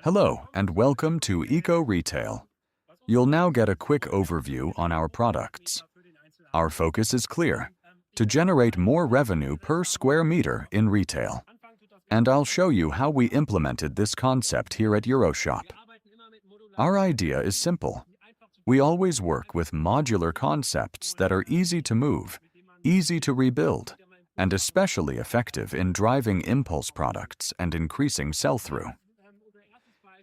Hello and welcome to Eco Retail. You'll now get a quick overview on our products. Our focus is clear: to generate more revenue per square meter in retail. And I'll show you how we implemented this concept here at Euroshop. Our idea is simple. We always work with modular concepts that are easy to move, easy to rebuild, and especially effective in driving impulse products and increasing sell-through.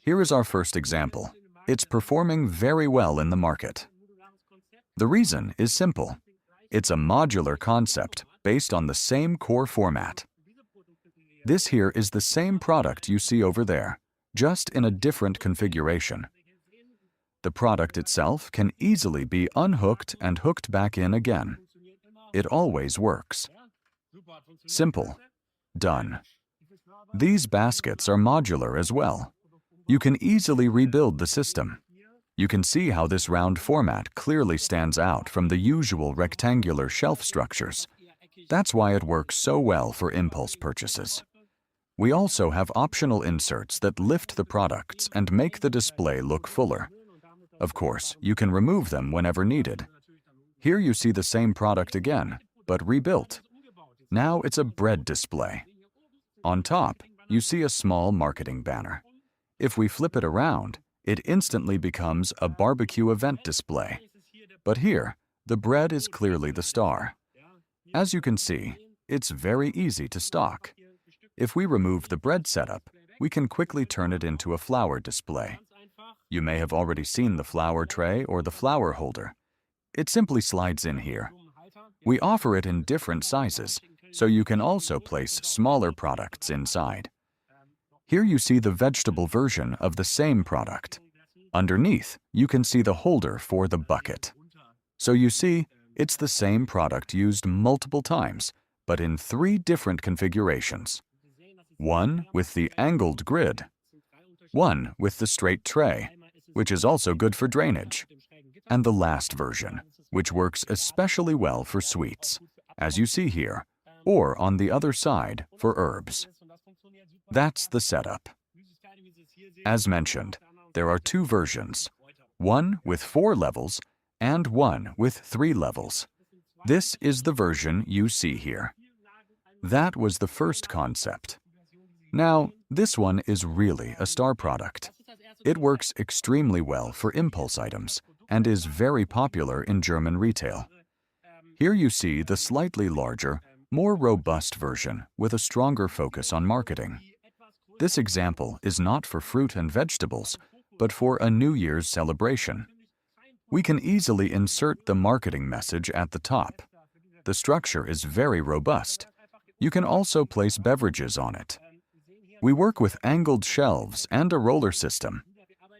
Here is our first example. It's performing very well in the market. The reason is simple. It's a modular concept based on the same core format. This here is the same product you see over there, just in a different configuration. The product itself can easily be unhooked and hooked back in again. It always works. Simple. Done. These baskets are modular as well. You can easily rebuild the system. You can see how this round format clearly stands out from the usual rectangular shelf structures. That's why it works so well for impulse purchases. We also have optional inserts that lift the products and make the display look fuller. Of course, you can remove them whenever needed. Here you see the same product again, but rebuilt. Now it's a bread display. On top, you see a small marketing banner. If we flip it around, it instantly becomes a barbecue event display. But here, the bread is clearly the star. As you can see, it's very easy to stock. If we remove the bread setup, we can quickly turn it into a flower display. You may have already seen the flower tray or the flower holder. It simply slides in here. We offer it in different sizes, so you can also place smaller products inside. Here you see the vegetable version of the same product. Underneath, you can see the holder for the bucket. So you see, it's the same product used multiple times, but in 3 different configurations. One with the angled grid, one with the straight tray, which is also good for drainage, and the last version, which works especially well for sweets, as you see here, or on the other side for herbs. That's the setup. As mentioned, there are 2 versions, one with 4 levels and one with 3 levels. This is the version you see here. That was the first concept. Now, this one is really a star product. It works extremely well for impulse items and is very popular in German retail. Here you see the slightly larger, more robust version with a stronger focus on marketing. This example is not for fruit and vegetables, but for a New Year's celebration. We can easily insert the marketing message at the top. The structure is very robust. You can also place beverages on it. We work with angled shelves and a roller system.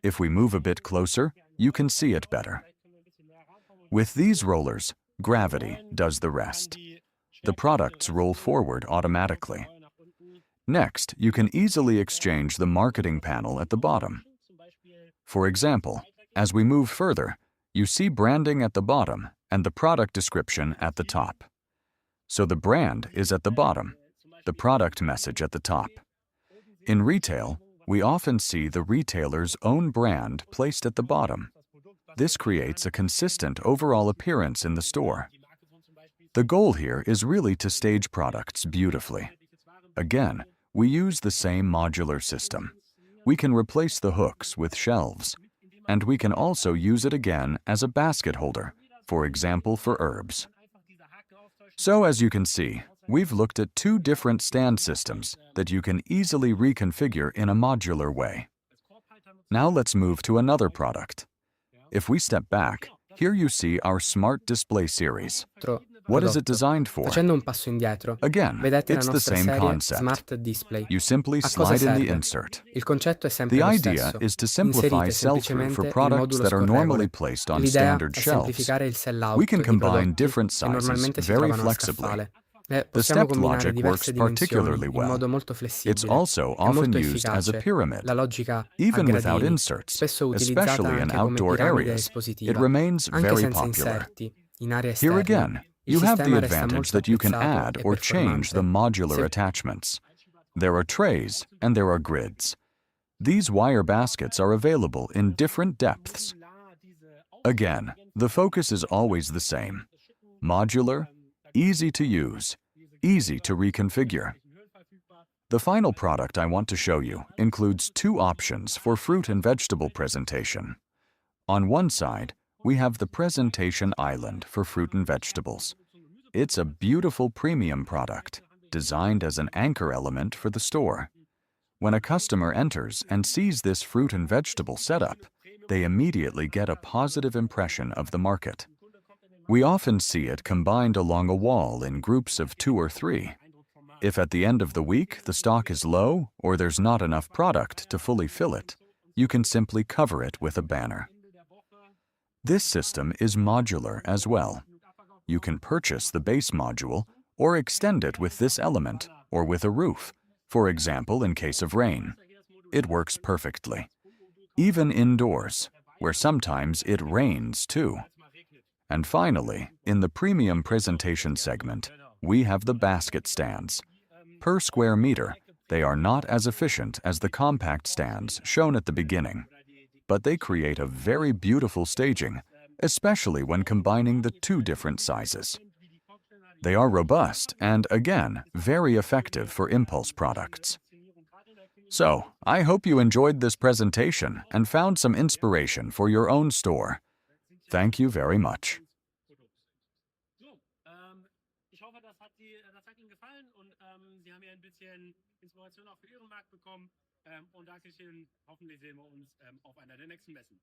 If we move a bit closer, you can see it better. With these rollers, gravity does the rest. The products roll forward automatically. Next, you can easily exchange the marketing panel at the bottom. For example, as we move further, you see branding at the bottom and the product description at the top. So the brand is at the bottom, the product message at the top. In retail, we often see the retailer's own brand placed at the bottom. This creates a consistent overall appearance in the store. The goal here is really to stage products beautifully. Again, we use the same modular system. We can replace the hooks with shelves, and we can also use it again as a basket holder, for example for herbs. So as you can see, we've looked at 2 different stand systems that you can easily reconfigure in a modular way. Now let's move to another product. If we step back, here you see our Smart Display series. What is it designed for? Facendo un passo indietro, Again, vedete la it's the nostra same serie concept. Smart Display. You simply A cosa slide in the serve? insert. Il concetto è sempre The lo idea stesso. is to simplify Inserite sell-through for semplicemente il products modulo that are normally scorrevole. placed on L'idea standard è shelves. semplificare il sell-out We can di combine prodotti different che sizes normalmente si very trovano a flexibly. scaffale. The Possiamo stepped combinare logic diverse works dimensioni particularly in well. modo molto It's flessibile. also È molto often used as a efficace. pyramid. La logica a Even without gradini, inserts, spesso utilizzata especially in anche come outdoor piramide areas, it espositiva, remains anche very senza popular. inserti, in aree Here esterne. again, Il you have the sistema resta advantage molto that you can apprezzato add e or change the performante. modular Se attachments. There are trays and there are grids. These wire baskets are available in different depths. Again, the focus is always the same: modular, easy to use, easy to reconfigure. The final product I want to show you includes two options for fruit and vegetable presentation. On one side, we have the presentation island for fruit and vegetables. It's a beautiful premium product, designed as an anchor element for the store. When a customer enters and sees this fruit and vegetable setup, they immediately get a positive impression of the market. We often see it combined along a wall in groups of 2 or 3. If at the end of the week the stock is low or there's not enough product to fully fill it, you can simply cover it with a banner. This system is modular as well. You can purchase the base module or extend it with this element or with a roof, for example in case of rain. It works perfectly. Even indoors, where sometimes it rains too. And finally, in the premium presentation segment, we have the basket stands. Per square meter, they are not as efficient as the compact stands shown at the beginning, but they create a very beautiful staging, especially when combining the two different sizes. They are robust and, again, very effective for impulse products. So, I hope you enjoyed this presentation and found some inspiration for your own store. Thank you very much. Ich hoffe, das hat Ihnen gefallen und Sie haben ja ein bisschen Inspiration auch für Ihren Markt bekommen. Und Dankeschön. Hoffentlich sehen wir uns auf einer der nächsten Messen.